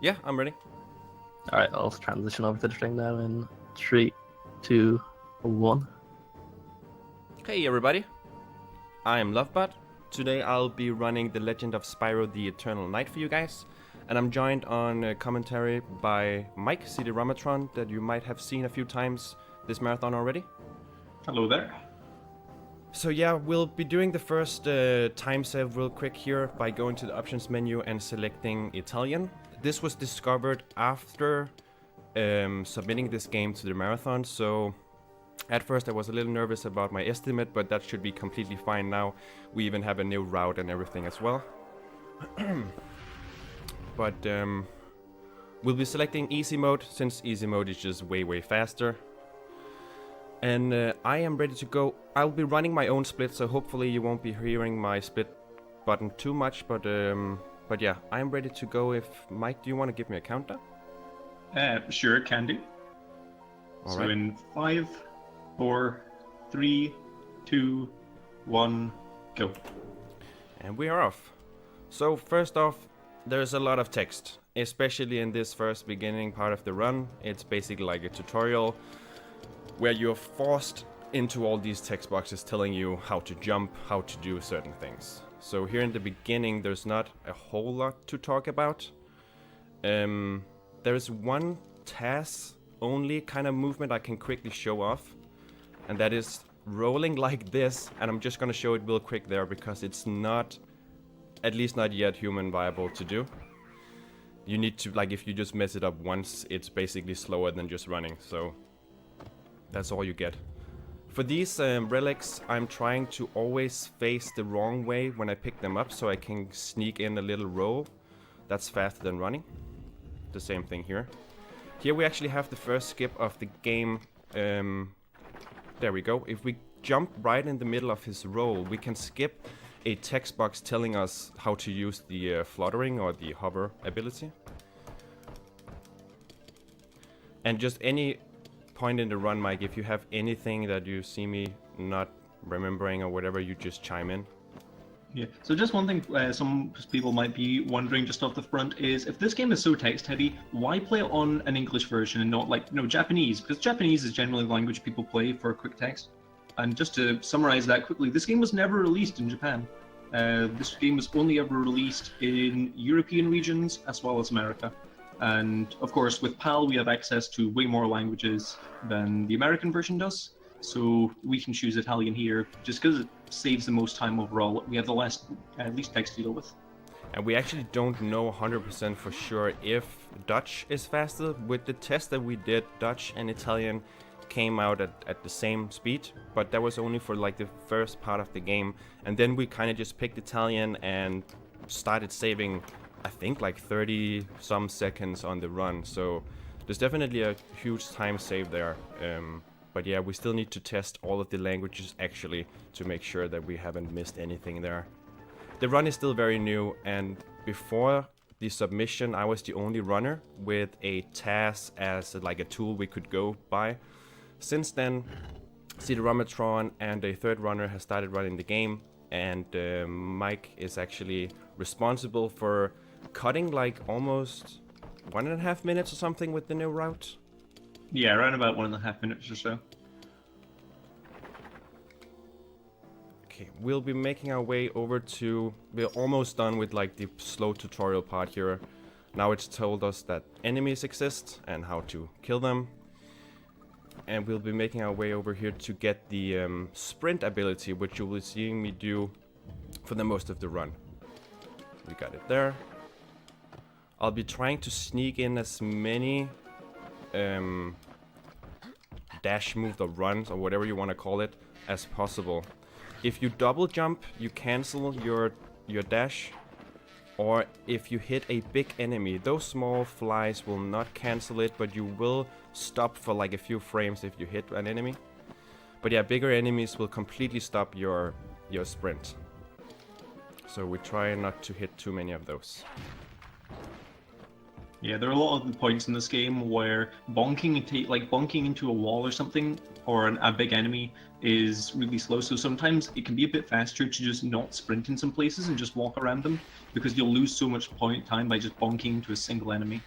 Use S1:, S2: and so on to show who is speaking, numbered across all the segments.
S1: Yeah, I'm ready.
S2: Alright, I'll transition over to the thing now in 3, 2, 1.
S1: Hey everybody, I am LoveBot. Today I'll be running The Legend of Spyro the Eternal Night for you guys. And I'm joined on commentary by Mike, CD Ramatron, that you might have seen a few times this marathon already.
S3: Hello there.
S1: So yeah, we'll be doing the first time save real quick here by going to the options menu and selecting Italian. This was discovered after submitting this game to the marathon, so at first I was a little nervous about my estimate, but that should be completely fine now. We even have a new route and everything as well. But we'll be selecting easy mode, since easy mode is just way faster. And I am ready to go. I'll be running my own split, so hopefully you won't be hearing my split button too much, but yeah, I'm ready to go. If Mike, do you want to give me a countdown?
S3: Sure, can do.
S1: All
S3: so
S1: right.
S3: in 5, 4, 3, 2, 1, go.
S1: And we are off. So first off, there's a lot of text, especially in this first beginning part of the run. It's basically like a tutorial where you're forced into all these text boxes telling you how to jump, how to do certain things. So here in the beginning, there's not a whole lot to talk about. There's one task only kind of movement I can quickly show off, and that is rolling like this, and I'm just gonna show it real quick there because it's not, at least not yet, human viable to do. You need to, like, if you just mess it up once, it's basically slower than just running, so that's all you get. For these relics, I'm trying to always face the wrong way when I pick them up, so I can sneak in a little roll. That's faster than running. The same thing here. Here we actually have the first skip of the game. There we go. If we jump right in the middle of his roll, we can skip a text box telling us how to use the fluttering or the hover ability. And just any point in the run, Mike, if you have anything that you see me not remembering or whatever, you just chime in.
S3: Yeah. So just one thing some people might be wondering just off the front is, if this game is so text heavy, why play it on an English version and not like Japanese? Because Japanese is generally the language people play for quick text. And just to summarize that quickly, this game was never released in Japan. This game was only ever released in European regions as well as America. And of course, with PAL, we have access to way more languages than the American version does. So we can choose Italian here just because it saves the most time overall. We have the least text to deal with.
S1: And we actually don't know 100% for sure if Dutch is faster. With the test that we did, Dutch and Italian came out at the same speed, but that was only for like the first part of the game. And then we kind of just picked Italian and started saving, I think, like 30 some seconds on the run. So there's definitely a huge time save there. But yeah, we still need to test all of the languages actually to make sure that we haven't missed anything there. The run is still very new, and before the submission I was the only runner with a task as like a tool we could go by. Since then, CD Ramatron and a third runner has started running the game, and Mike is actually responsible for cutting like almost 1.5 minutes or something with the new route.
S3: Yeah, around about 1.5 minutes or so.
S1: Okay, we'll be making our way over to... We're almost done with like the slow tutorial part here. Now it's told us that enemies exist and how to kill them. And we'll be making our way over here to get the sprint ability, which you will be seeing me do for the most of the run. We got it there. I'll be trying to sneak in as many dash moves or runs or whatever you want to call it as possible. If you double jump, you cancel your dash, or if you hit a big enemy, those small flies will not cancel it, but you will stop for like a few frames if you hit an enemy. But yeah, bigger enemies will completely stop your sprint. So we try not to hit too many of those.
S3: Yeah, there are a lot of points in this game where bonking into a wall or something, or a big enemy, is really slow. So sometimes it can be a bit faster to just not sprint in some places and just walk around them, because you'll lose so much time by just bonking into a single enemy.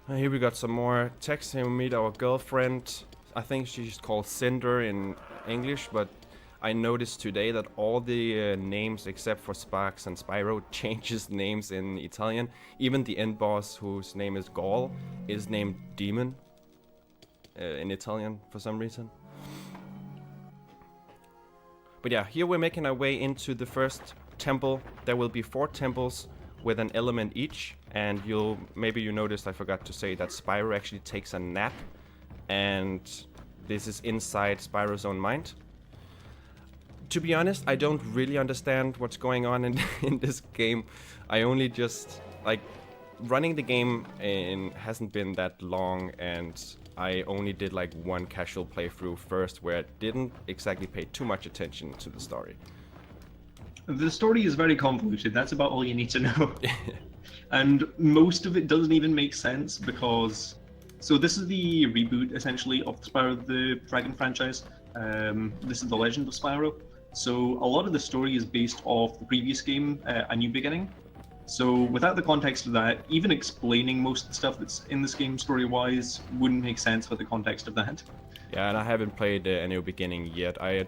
S1: Here we got some more text. Here we meet our girlfriend. I think she's called Cinder in English, but I noticed today that all the names except for Sparks and Spyro changes names in Italian. Even the end boss, whose name is Gaul, is named Demon in Italian for some reason. But yeah, here we're making our way into the first temple. There will be 4 temples with an element each, and maybe you noticed I forgot to say that Spyro actually takes a nap, and this is inside Spyro's own mind. To be honest, I don't really understand what's going on in this game. I only just, like, running the game hasn't been that long, and I only did like 1 casual playthrough first where I didn't exactly pay too much attention to the story.
S3: The story is very convoluted, that's about all you need to know. And most of it doesn't even make sense because... So this is the reboot, essentially, of Spyro the Dragon franchise. This is the Legend of Spyro. So a lot of the story is based off the previous game, A New Beginning. So without the context of that, even explaining most of the stuff that's in this game story-wise wouldn't make sense with the context of that.
S1: Yeah, and I haven't played A New Beginning yet. I had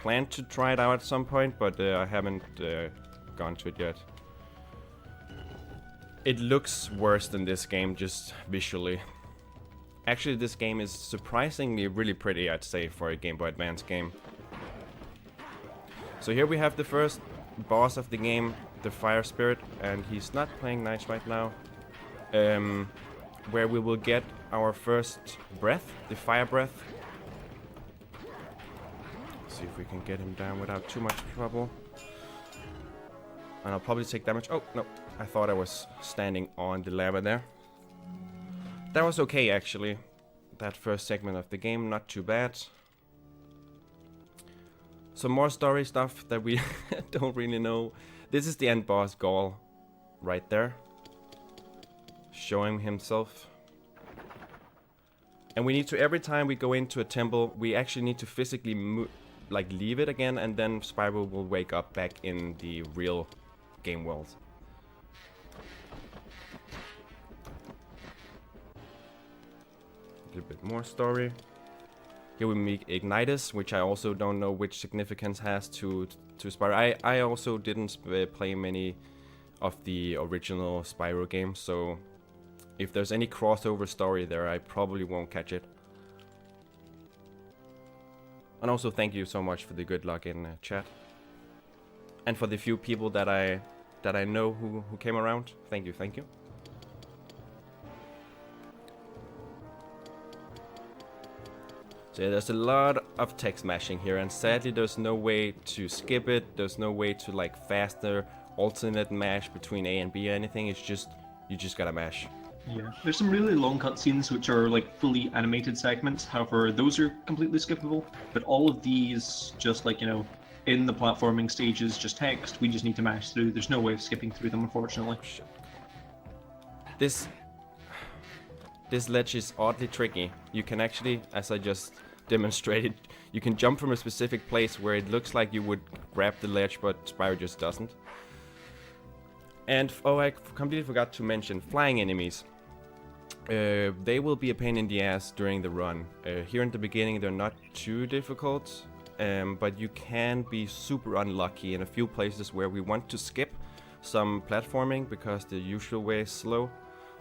S1: planned to try it out at some point, but I haven't gone to it yet. It looks worse than this game, just visually. Actually, this game is surprisingly really pretty, I'd say, for a Game Boy Advance game. So here we have the first boss of the game, the Fire Spirit, and he's not playing nice right now. Where we will get our first breath, the Fire Breath. Let's see if we can get him down without too much trouble. And I'll probably take damage. Oh, no. I thought I was standing on the lava there. That was okay, actually. That first segment of the game, not too bad. Some more story stuff that we don't really know. This is the end boss, Gaul, right there. Showing himself. And we need to, every time we go into a temple, we actually need to physically leave it again, and then Spyro will wake up back in the real game world. A little bit more story. Here we meet Ignitus, which I also don't know which significance has to Spyro. I also didn't play many of the original Spyro games, so if there's any crossover story there, I probably won't catch it. And also thank you so much for the good luck in chat. And for the few people that I know who came around. Thank you, thank you. So yeah, there's a lot of text mashing here, and sadly there's no way to skip it. There's no way to like faster alternate mash between A and B or anything. It's just, you just gotta mash.
S3: Yeah, there's some really long cutscenes which are like fully animated segments. However, those are completely skippable. But all of these, just like, you know, in the platforming stages, just text. We just need to mash through. There's no way of skipping through them, unfortunately.
S1: Shit. This ledge is oddly tricky. You can actually, as I just demonstrated, you can jump from a specific place where it looks like you would grab the ledge, but Spyro just doesn't. And oh, I completely forgot to mention flying enemies. They will be a pain in the ass during the run. Here in the beginning they're not too difficult, but you can be super unlucky in a few places where we want to skip some platforming because the usual way is slow.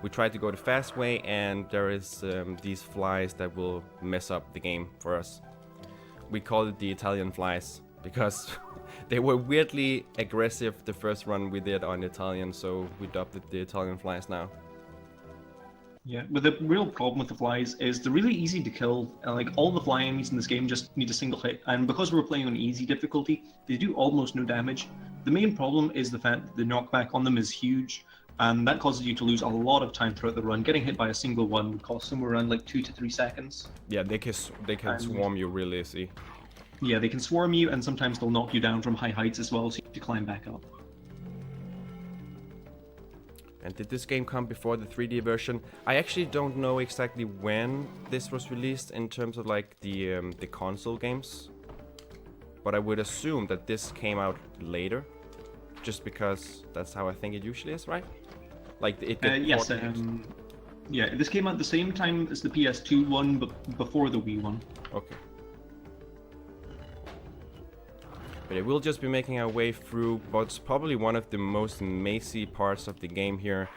S1: We try to go the fast way, and there is these flies that will mess up the game for us. We call it the Italian flies because they were weirdly aggressive the first run we did on Italian, so we dubbed it the Italian flies now.
S3: Yeah, but the real problem with the flies is they're really easy to kill. Like, all the fly enemies in this game just need a single hit, and because we're playing on easy difficulty, they do almost no damage. The main problem is the fact that the knockback on them is huge, and that causes you to lose a lot of time throughout the run. Getting hit by a single one would cost somewhere around like 2 to 3 seconds.
S1: Yeah, they can swarm you real easy.
S3: Yeah, they can swarm you, and sometimes they'll knock you down from high heights as well, so you have to climb back up.
S1: And did this game come before the 3D version? I actually don't know exactly when this was released in terms of like the console games, but I would assume that this came out later, just because that's how I think it usually is, right? Like it.
S3: Yes. Yeah, this came out the same time as the PS2 one, but before the Wii one.
S1: Okay. But it will just be making our way through what's probably one of the most mazy parts of the game here.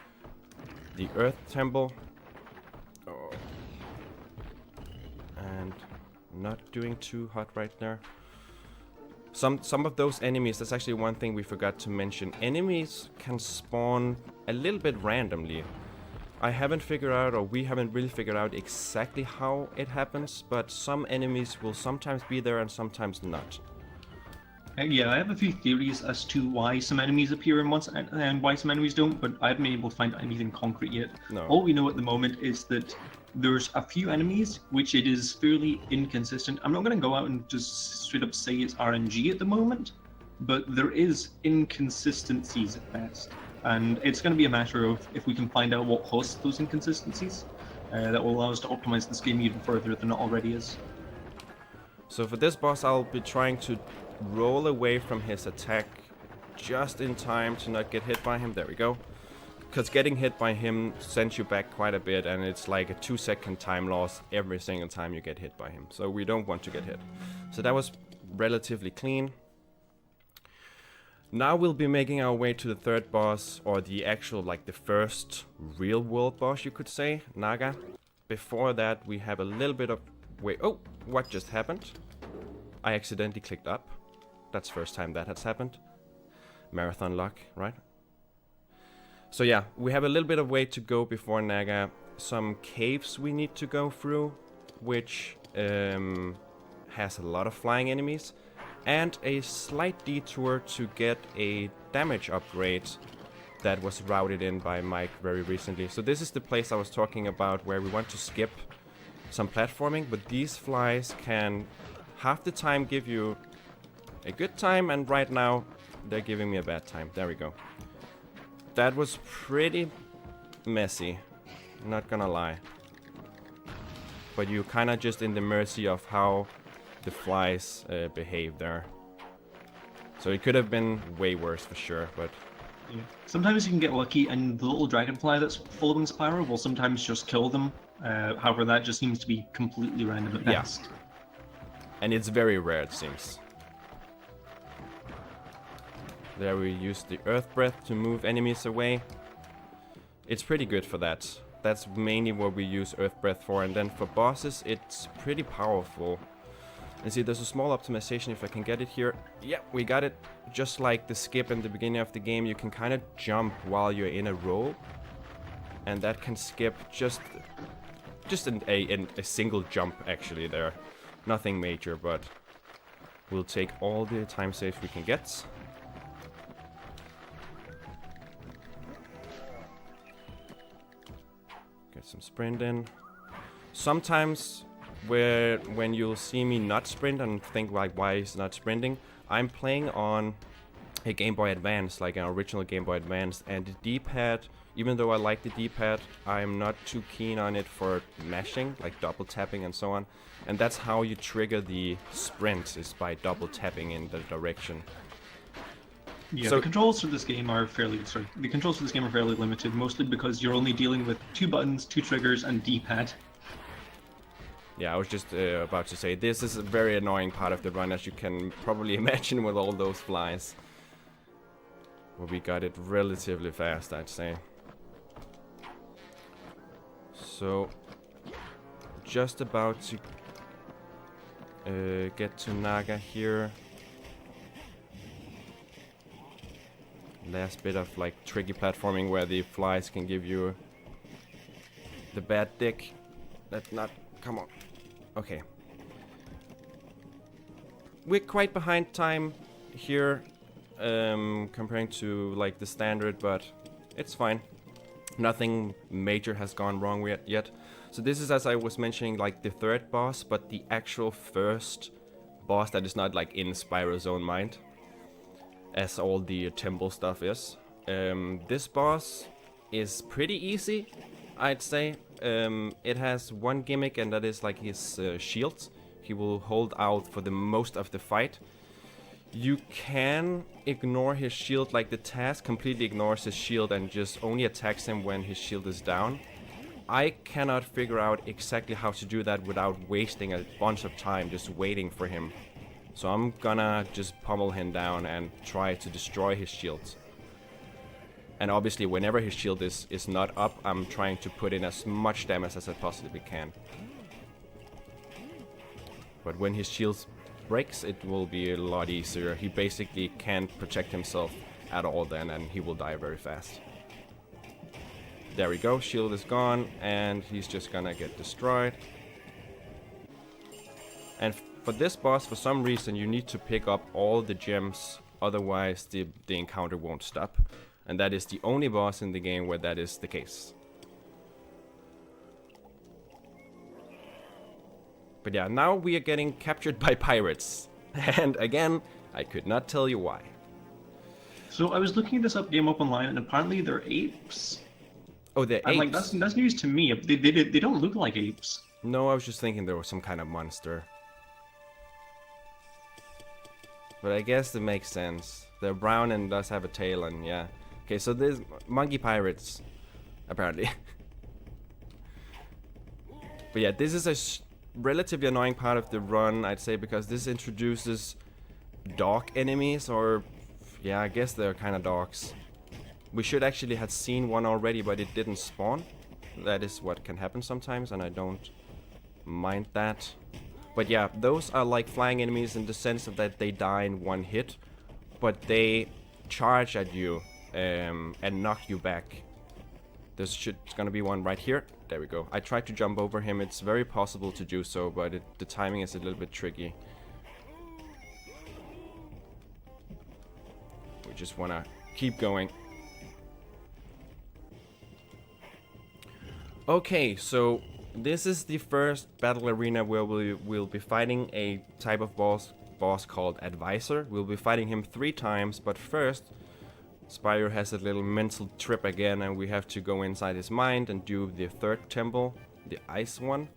S1: The Earth Temple. Oh. And not doing too hot right there. Some of those enemies, that's actually one thing we forgot to mention. Enemies can spawn a little bit randomly. I haven't figured out, or we haven't really figured out exactly how it happens, but some enemies will sometimes be there and sometimes not.
S3: Yeah, I have a few theories as to why some enemies appear and why some enemies don't, but I haven't been able to find anything concrete yet.
S1: No.
S3: All we know at the moment is that there's a few enemies which it is fairly inconsistent. I'm not going to go out and just straight up say it's RNG at the moment, but there is inconsistencies at best. And it's going to be a matter of if we can find out what caused those inconsistencies, that will allow us to optimize this game even further than it already is.
S1: So for this boss, I'll be trying to roll away from his attack just in time to not get hit by him. There we go. Because getting hit by him sends you back quite a bit, and it's like a 2-second time loss every single time you get hit by him. So we don't want to get hit. So that was relatively clean. Now we'll be making our way to the third boss, or the actual, like the first real world boss, you could say, Naga. Before that, we have a little bit of... Wait, oh, what just happened? I accidentally clicked up. That's the first time that has happened. Marathon luck, right? So yeah, we have a little bit of way to go before Naga. Some caves we need to go through, which has a lot of flying enemies. And a slight detour to get a damage upgrade that was routed in by Mike very recently. So this is the place I was talking about where we want to skip some platforming, but these flies can half the time give you a good time, and right now they're giving me a bad time. There we go. That was pretty messy, not gonna lie. But you kinda just in the mercy of how the flies behave there. So it could have been way worse for sure, but...
S3: Yeah. Sometimes you can get lucky and the little dragonfly that's following Spyro will sometimes just kill them. However, that just seems to be completely random at best.
S1: Yeah. And it's very rare, it seems. There we use the Earth Breath to move enemies away. It's pretty good for that. That's mainly what we use Earth Breath for, and then for bosses it's pretty powerful. And see, there's a small optimization if I can get it here. Yeah, we got it. Just like the skip in the beginning of the game, you can kind of jump while you're in a row. And that can skip just a single jump actually there. Nothing major, but we'll take all the time saves we can get. Get some sprint in. Sometimes when you'll see me not sprint and think like, why is not sprinting, I'm playing on a Game Boy Advance, like an original Game Boy Advance, and the D-pad, even though I like the D-pad, I'm not too keen on it for mashing, like double tapping and so on. And that's how you trigger the sprint, is by double tapping in the direction.
S3: Yeah,
S1: So-
S3: the controls for this game are fairly limited, mostly because you're only dealing with 2 buttons, 2 triggers, and D-pad.
S1: Yeah, I was just about to say, this is a very annoying part of the run, as you can probably imagine with all those flies. Well, we got it relatively fast, I'd say. So, just about to get to Naga here. Last bit of like tricky platforming where the flies can give you the bad dick. That's not... Come on. Okay. We're quite behind time here, comparing to like the standard, but it's fine. Nothing major has gone wrong yet. So this is, as I was mentioning, like the third boss, but the actual first boss that is not like in Spyro's own mind, as all the temple stuff is. This boss is pretty easy, I'd say. It has one gimmick, and that is like his shield. He will hold out for the most of the fight. You can ignore his shield, like the task completely ignores his shield and just only attacks him when his shield is down. I cannot figure out exactly how to do that without wasting a bunch of time just waiting for him. So I'm gonna just pummel him down and try to destroy his shields. And obviously whenever his shield is not up, I'm trying to put in as much damage as I possibly can. But when his shield breaks, it will be a lot easier. He basically can't protect himself at all then, and he will die very fast. There we go, shield is gone, and he's just gonna get destroyed. And for this boss, for some reason, you need to pick up all the gems, otherwise the encounter won't stop. And that is the only boss in the game where that is the case. But yeah, now we are getting captured by pirates. And again, I could not tell you why.
S3: So I was looking this game up online, and apparently they're apes.
S1: Oh, they're apes?
S3: And like, that's news to me. They don't look like apes.
S1: No, I was just thinking there was some kind of monster. But I guess it makes sense. They're brown and does have a tail, and yeah. Okay, so there's monkey pirates, apparently. But yeah, this is a relatively annoying part of the run, I'd say, because this introduces dog enemies, or yeah, I guess they're kind of dogs. We should actually have seen one already, but it didn't spawn. That is what can happen sometimes, and I don't mind that. But yeah, those are like flying enemies in the sense of that they die in one hit, but they charge at you and knock you back. There's gonna be one right here. There we go. I tried to jump over him. It's very possible to do so, but the timing is a little bit tricky. We just wanna keep going. Okay, so this is the first battle arena where we will be fighting a type of boss called Advisor. We'll be fighting him 3 times, but first Spyro has a little mental trip again, and we have to go inside his mind and do the 3rd temple, the ice one.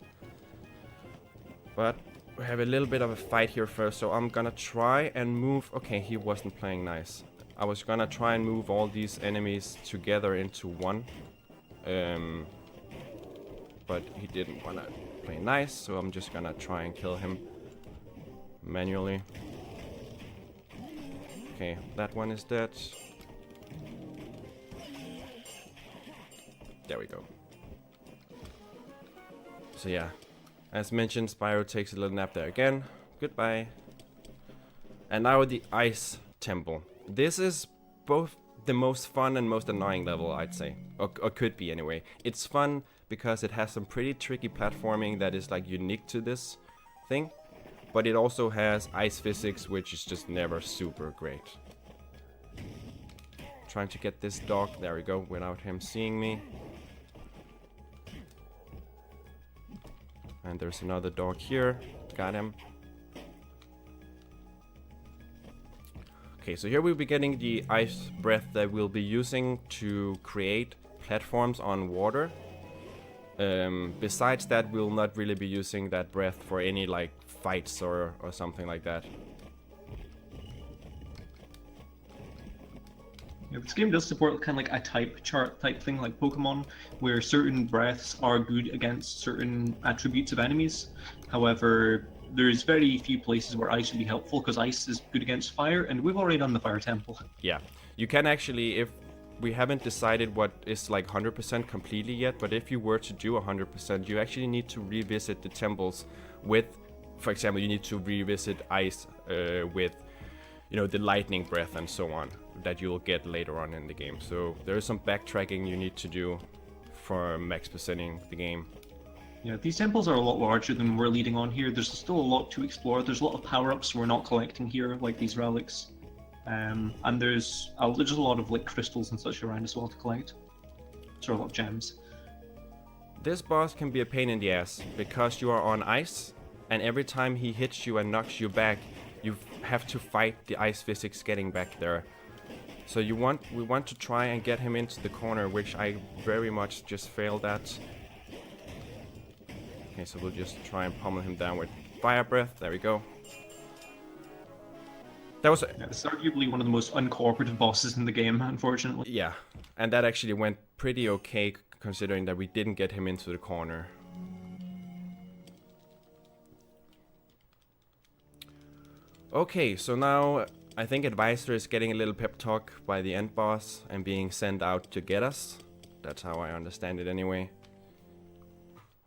S1: But we have a little bit of a fight here first, so I'm gonna try and move. Okay, he wasn't playing nice. I was gonna try and move all these enemies together into one. But he didn't wanna play nice, so I'm just gonna try and kill him manually. Okay, that one is dead. There we go. So yeah, as mentioned, Spyro takes a little nap there again. Goodbye. And now the Ice Temple. This is both the most fun and most annoying level, I'd say. Or could be anyway. It's fun because it has some pretty tricky platforming that is like unique to this thing. But it also has ice physics, which is just never super great. Trying to get this dog, there we go, without him seeing me. And there's another dog here, got him. Okay, so here we'll be getting the ice breath that we'll be using to create platforms on water. Besides that, we'll not really be using that breath for any like fights or something like that.
S3: Yeah, this game does support kind of like a type chart type thing like Pokemon, where certain breaths are good against certain attributes of enemies. However, there's very few places where ice would be helpful, because ice is good against fire, and we've already done the fire temple.
S1: Yeah, you can actually, if we haven't decided what is like 100% completely yet, but if you were to do 100%, you actually need to revisit the temples with, for example, you need to revisit ice with, you know, the lightning breath and so on, that you'll get later on in the game. So there is some backtracking you need to do for max percenting the game.
S3: Yeah, these temples are a lot larger than we're leading on here. There's still a lot to explore. There's a lot of power-ups we're not collecting here, like these relics. And there's just a lot of like crystals and such around as well to collect. So a lot of gems.
S1: This boss can be a pain in the ass because you are on ice, and every time he hits you and knocks you back, you have to fight the ice physics getting back there. So we want to try and get him into the corner, which I very much just failed at. Okay, so we'll just try and pummel him down with fire breath. There we go. That was
S3: it's arguably one of the most uncooperative bosses in the game, unfortunately.
S1: Yeah, and that actually went pretty okay considering that we didn't get him into the corner. Okay, so now I think Advisor is getting a little pep talk by the end boss and being sent out to get us. That's how I understand it anyway.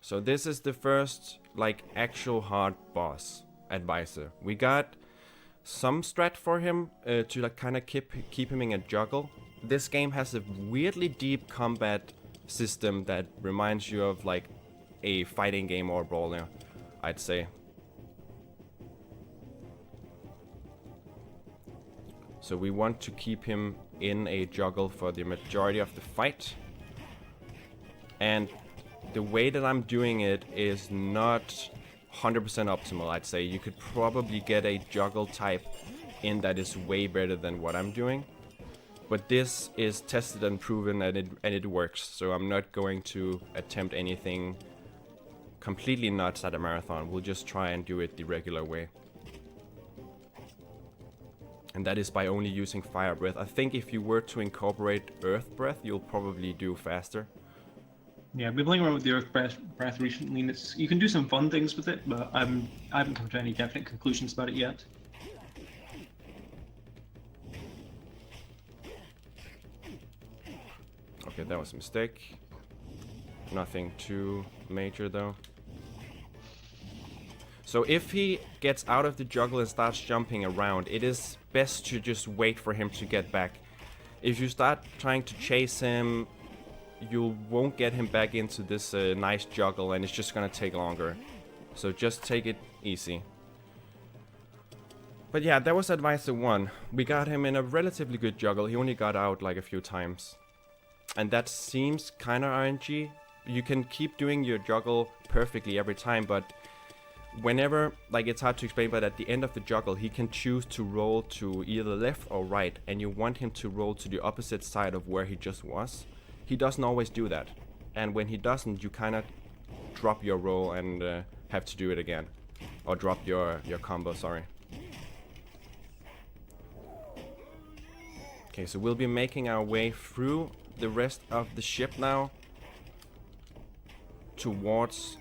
S1: So this is the first, like, actual hard boss, Advisor. We got some strat for him to like kind of keep him in a juggle. This game has a weirdly deep combat system that reminds you of like a fighting game or brawler, I'd say. So we want to keep him in a juggle for the majority of the fight. And the way that I'm doing it is not 100% optimal, I'd say. You could probably get a juggle type in that is way better than what I'm doing. But this is tested and proven, and it works. So I'm not going to attempt anything completely nuts at a marathon. We'll just try and do it the regular way. And that is by only using Fire Breath. I think if you were to incorporate Earth Breath, you'll probably do faster.
S3: Yeah, I've been playing around with the Earth Breath recently, and you can do some fun things with it, but I haven't come to any definite conclusions about it yet.
S1: Okay, that was a mistake. Nothing too major though. So if he gets out of the juggle and starts jumping around, it is best to just wait for him to get back. If you start trying to chase him, you won't get him back into this nice juggle, and it's just gonna take longer. So just take it easy. But yeah, that was Advisor 1. We got him in a relatively good juggle. He only got out like a few times. And that seems kinda RNG. You can keep doing your juggle perfectly every time, but whenever, like, it's hard to explain, but at the end of the juggle, he can choose to roll to either left or right, and you want him to roll to the opposite side of where he just was. He doesn't always do that, and when he doesn't, you kind of drop your roll and have to do it again, or drop your combo, sorry. Okay, so we'll be making our way through the rest of the ship now towards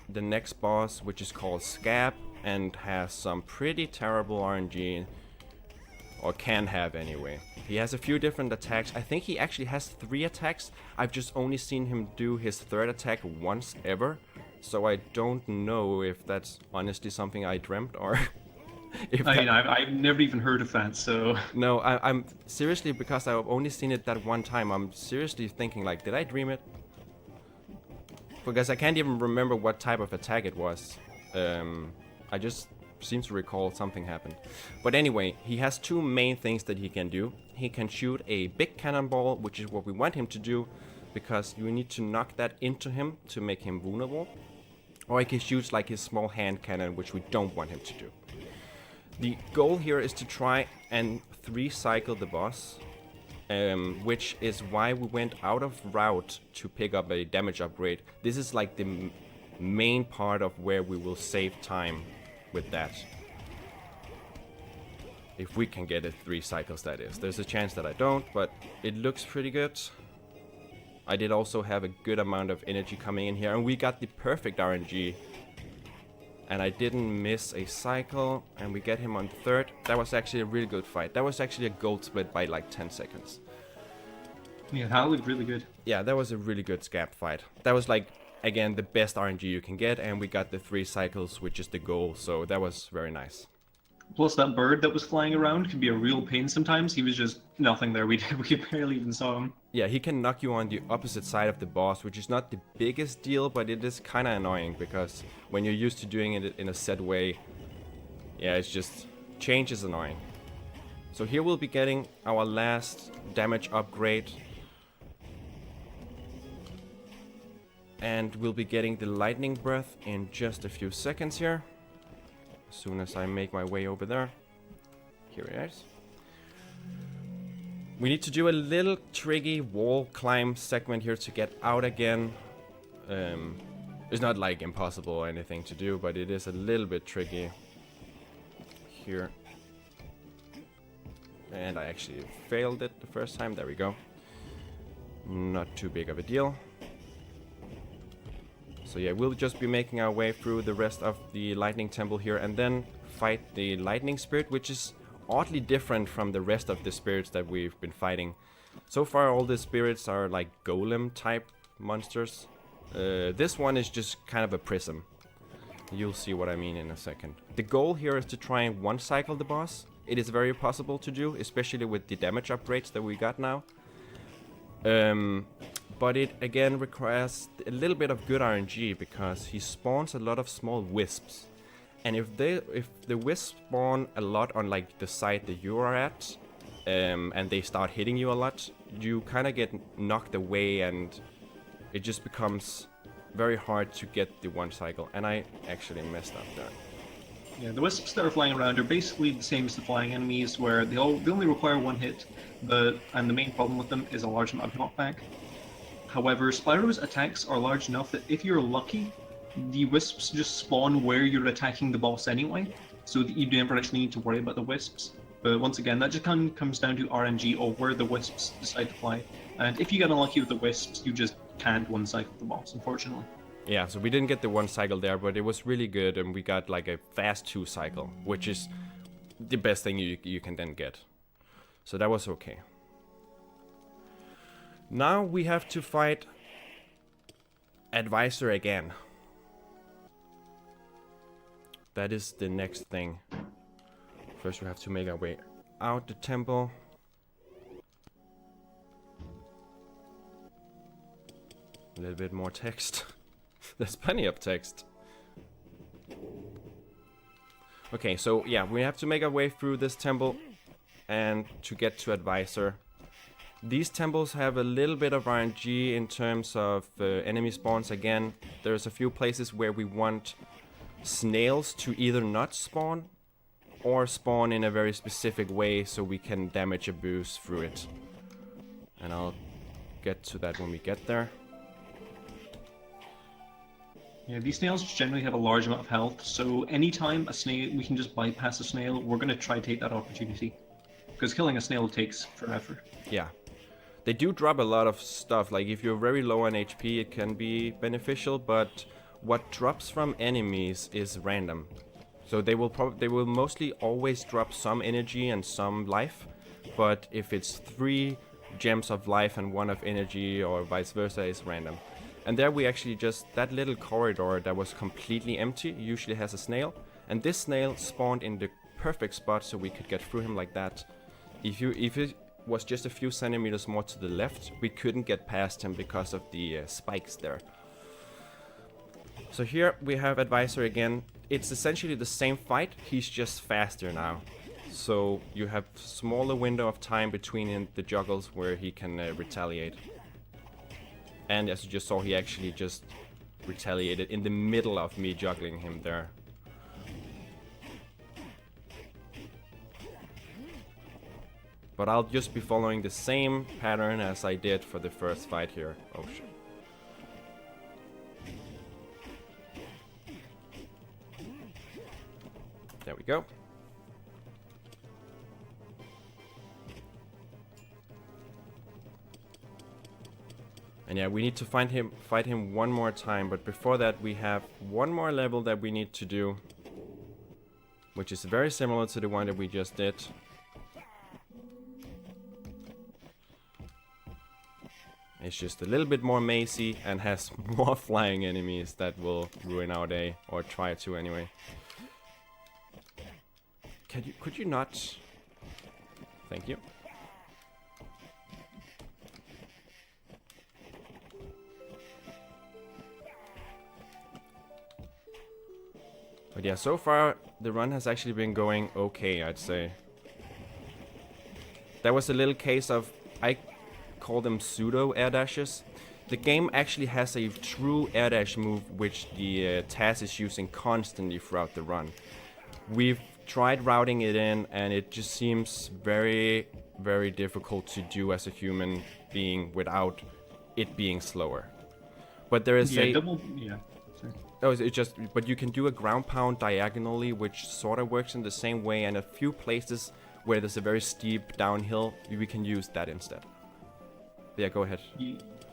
S1: the next boss, which is called Scab, and has some pretty terrible RNG, or can have anyway. He has a few different attacks. I think he actually has 3 attacks. I've just only seen him do his 3rd attack once ever, so I don't know if that's honestly something I dreamt or if
S3: I've never even heard of that, so...
S1: No, I'm seriously, because I've only seen it that one time, I'm seriously thinking like, did I dream it? Because I can't even remember what type of attack it was. I just seem to recall something happened. But anyway, he has 2 main things that he can do. He can shoot a big cannonball, which is what we want him to do, because you need to knock that into him to make him vulnerable. Or he can shoot like his small hand cannon, which we don't want him to do. The goal here is to try and 3-cycle the boss, which is why we went out of route to pick up a damage upgrade. This is like the main part of where we will save time with that. If we can get it 3 cycles, that is. There's a chance that I don't, but it looks pretty good. I did also have a good amount of energy coming in here, and we got the perfect RNG. And I didn't miss a cycle, and we get him on 3rd. That was actually a really good fight. That was actually a gold split by like 10 seconds.
S3: Yeah, that looked really good.
S1: Yeah, that was a really good Scab fight. That was like, again, the best RNG you can get, and we got the 3 cycles, which is the goal, so that was very nice.
S3: Plus, that bird that was flying around can be a real pain sometimes. He was just nothing there. We barely even saw him.
S1: Yeah, he can knock you on the opposite side of the boss, which is not the biggest deal, but it is kind of annoying, because when you're used to doing it in a set way, yeah, it's just, change is annoying. So here we'll be getting our last damage upgrade. And we'll be getting the lightning breath in just a few seconds here. As soon as I make my way over there. Here it is. We need to do a little tricky wall climb segment here to get out again. It's not like impossible or anything to do, but it is a little bit tricky here. And I actually failed it the first time. There we go. Not too big of a deal. So yeah, we'll just be making our way through the rest of the lightning temple here and then fight the lightning spirit, which is oddly different from the rest of the spirits that we've been fighting. So far all the spirits are like golem type monsters. This one is just kind of a prism. You'll see what I mean in a second. The goal here is to try and one-cycle the boss. It is very possible to do, especially with the damage upgrades that we got now. But it again requires a little bit of good RNG because he spawns a lot of small wisps. And if the wisps spawn a lot on like the side that you are at, and they start hitting you a lot, you kind of get knocked away and it just becomes very hard to get the one cycle. And I actually messed up there.
S3: Yeah, the wisps that are flying around are basically the same as the flying enemies, where they only require one hit, and the main problem with them is a large amount of knockback. However, Spyro's attacks are large enough that if you're lucky, the wisps just spawn where you're attacking the boss anyway, so that you never actually need to worry about the wisps. But once again, that just kind of comes down to RNG or where the wisps decide to fly. And if you get unlucky with the wisps, you just can't one-cycle the boss, unfortunately.
S1: Yeah, so we didn't get the one cycle there, but it was really good, and we got like a fast 2 cycle, which is the best thing you can then get. So that was okay. Now we have to fight Advisor again. That is the next thing. First we have to make our way out the temple. A little bit more text. There's plenty of text. Okay, so yeah, we have to make our way through this temple and to get to Advisor. These temples have a little bit of RNG in terms of enemy spawns. Again, there's a few places where we want snails to either not spawn or spawn in a very specific way so we can damage a boost through it. And I'll get to that when we get there.
S3: Yeah, these snails generally have a large amount of health, so anytime a snail, we can just bypass a snail, we're going to try to take that opportunity. Because killing a snail takes forever.
S1: Yeah. They do drop a lot of stuff, like if you're very low on HP it can be beneficial, but what drops from enemies is random. So they will mostly always drop some energy and some life, but if it's 3 gems of life and 1 of energy or vice versa, it's random. And there we actually just, that little corridor that was completely empty usually has a snail. And this snail spawned in the perfect spot so we could get through him like that. If it was just a few centimeters more to the left, we couldn't get past him because of the spikes there. So here we have Advisor again. It's essentially the same fight, he's just faster now. So you have smaller window of time between the juggles where he can retaliate. And as you just saw, he actually just retaliated in the middle of me juggling him there. But I'll just be following the same pattern as I did for the first fight here. Oh shit. There we go. And yeah, we need to fight him one more time, but before that we have one more level that we need to do, which is very similar to the one that we just did. It's just a little bit more mazy and has more flying enemies that will ruin our day, or try to anyway. Could you not? Thank you. But yeah, so far the run has actually been going okay, I'd say. There was a little case of, I call them pseudo air dashes. The game actually has a true air dash move which the TAS is using constantly throughout the run. We've tried routing it in and it just seems very, very difficult to do as a human being without it being slower. But there is Oh, it's just, but you can do a ground pound diagonally, which sort of works in the same way, and a few places where there's a very steep downhill, we can use that instead. Yeah, go ahead.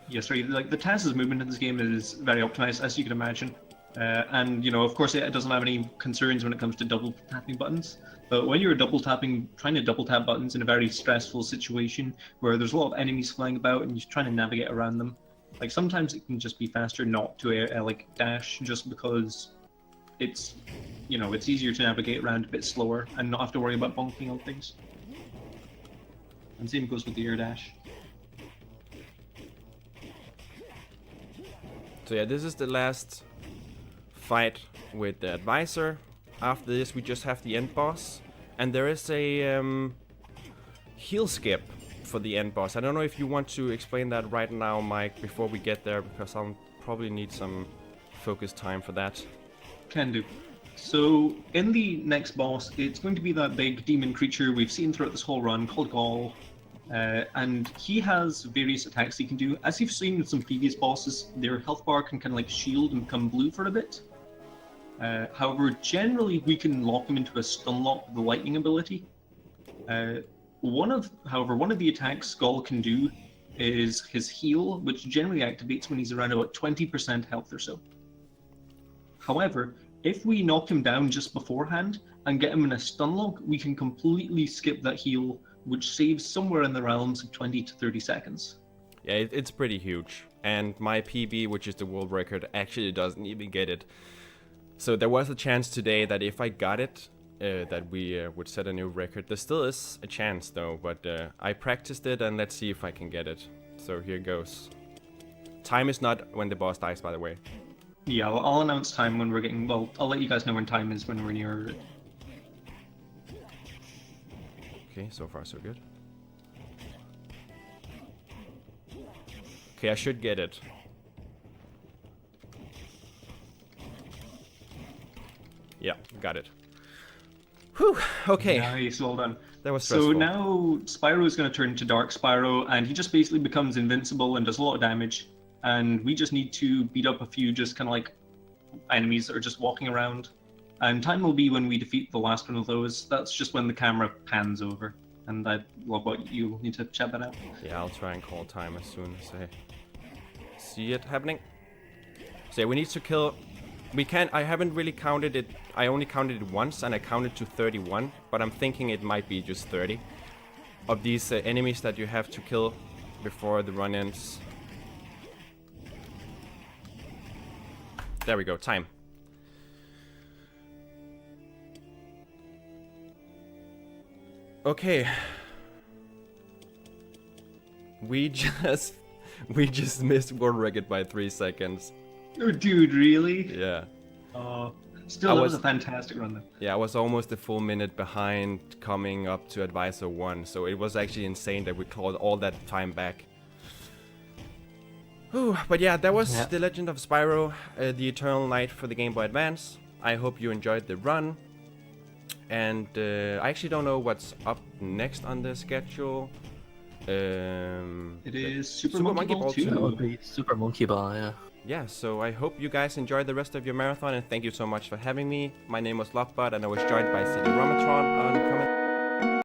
S3: Yeah, sorry. Like the TAS's movement in this game is very optimized, as you can imagine, and you know, of course, it doesn't have any concerns when it comes to double tapping buttons. But when you're trying to double tap buttons in a very stressful situation where there's a lot of enemies flying about and you're trying to navigate around them, like sometimes it can just be faster not to like dash, just because it's, you know, it's easier to navigate around a bit slower and not have to worry about bonking on things. And same goes with the air dash.
S1: So yeah, this is the last fight with the advisor. After this, we just have the end boss, and there is a heal skip for the end boss. I don't know if you want to explain that right now, Mike, before we get there, because I'll probably need some focus time for that.
S3: Can do. So in the next boss, it's going to be that big demon creature we've seen throughout this whole run called Gaul. And he has various attacks he can do. As you've seen with some previous bosses, their health bar can kind of like shield and become blue for a bit. However, generally we can lock him into a stun lock with the lightning ability. One of the attacks Gaul can do is his heal, which generally activates when he's around about 20% health or so. However, if we knock him down just beforehand and get him in a stun lock, we can completely skip that heal, which saves somewhere in the realms of 20 to 30 seconds.
S1: Yeah, it's pretty huge. And my PB, which is the world record, actually doesn't even get it. So there was a chance today that if I got it, that we would set a new record. There still is a chance though, but I practiced it and let's see if I can get it. So here goes. Time is not when the boss dies, by the way.
S3: Yeah, I'll announce time when we're getting, well, I'll let you guys know when time is when we're near it.
S1: Okay, so far so good. Okay, I should get it. Yeah, got it. Whew, okay.
S3: Nice, well done.
S1: That was stressful.
S3: So now Spyro is going to turn to Dark Spyro, and he just basically becomes invincible and does a lot of damage. And we just need to beat up a few just kind of like enemies that are just walking around. And time will be when we defeat the last one of those. That's just when the camera pans over. And LoveBot, you need to check that out.
S1: Yeah, I'll try and call time as soon as I see it happening. So yeah, we need to kill... I haven't really counted it. I only counted it once and I counted to 31. But I'm thinking it might be just 30. Of these enemies that you have to kill before the run ends. There we go, time. Okay. We just missed world record by 3 seconds.
S3: Oh, dude, really?
S1: Yeah.
S3: Still, that was a fantastic run, though.
S1: Yeah, I was almost a full minute behind coming up to Advisor 1, so it was actually insane that we clawed all that time back. Whew, but yeah, that was The Legend of Spyro, the Eternal Night for the Game Boy Advance. I hope you enjoyed the run. And I actually don't know what's up next on the schedule.
S3: It is Super Monkey Ball 2.
S2: That would be Super Monkey Ball, yeah.
S1: Yeah, so I hope you guys enjoyed the rest of your marathon, and thank you so much for having me. My name was LoveBot, and I was joined by City Romatron on comment.